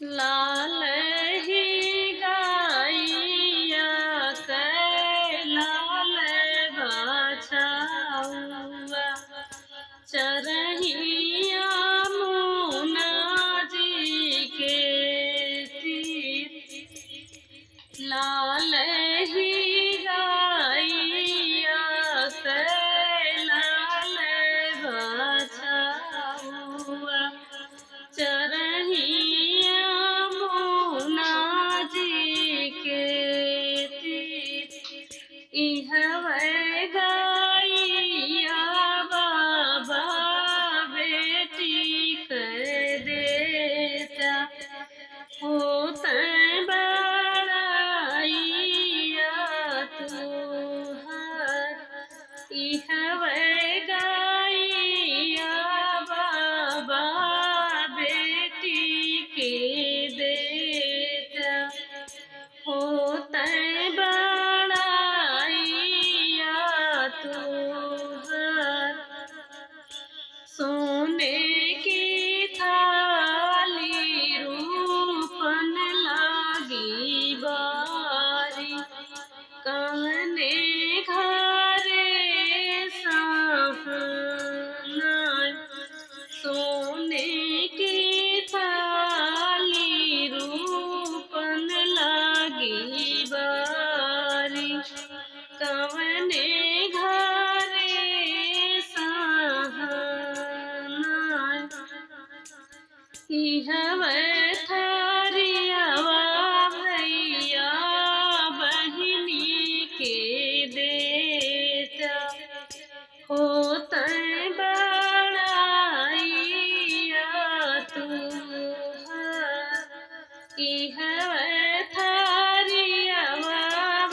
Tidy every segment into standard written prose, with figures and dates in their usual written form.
लाल ही गाइया कै लाल बछौआ चरहिया मुना जी के तीर। लाल ही गाइया कै लाल बछौआ चरहिया मुना जी के तीर। इहवै गाइया बाबा बेटी कर देता होतै बड़ाइया तुहार। इहवै गाइया बाबा बेटी के देता होतै बड़ाइया तुहार। सोने की थाली रूपन लागी बारी कहने घरे साहनाय। सोने की थाली रूपन लागी बारी कवने घरे साहनाय। इहवै थारियावा भैया बहिनी के देता होतै बड़ाइया तुहार। इहवै थारियावा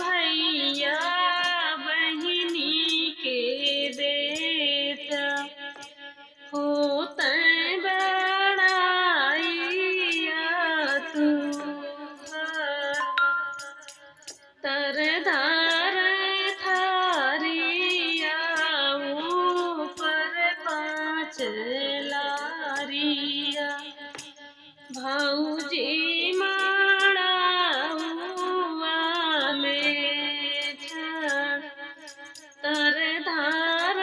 भैया बहिनी के देता होतै बड़ाइया तुहार। तरधार थारिया ऊपर पाँच लारिया भौजी माड़ाउआ में ठाड़। तरधार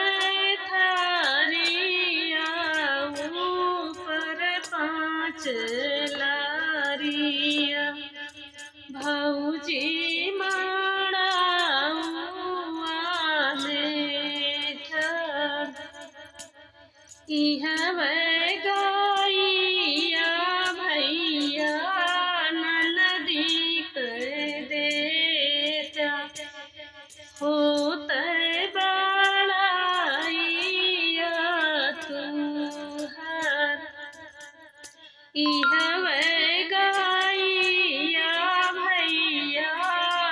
थारिया ऊपर पाँच लारिया भौजी माड़ाउआ में ठाड़। इहवै गाइया भैया ननदी कर देता होतै बड़ाइया तुहार। इहवै गाइया भैया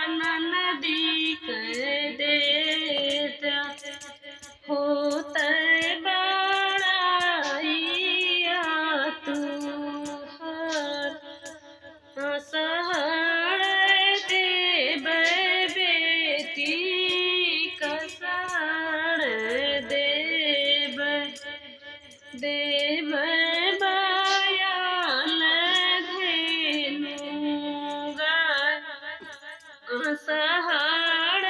ननदी कर देता होतै बड़ाइया तुहार। सहर देबै बेटी कसर देबै देबै बयान धेनु गाय। सहर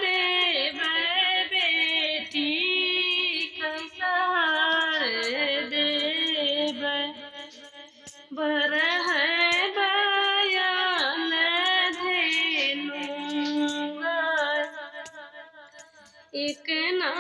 देबै बेटी कसर देबै बरहै बयान धेनु गाय। एक ना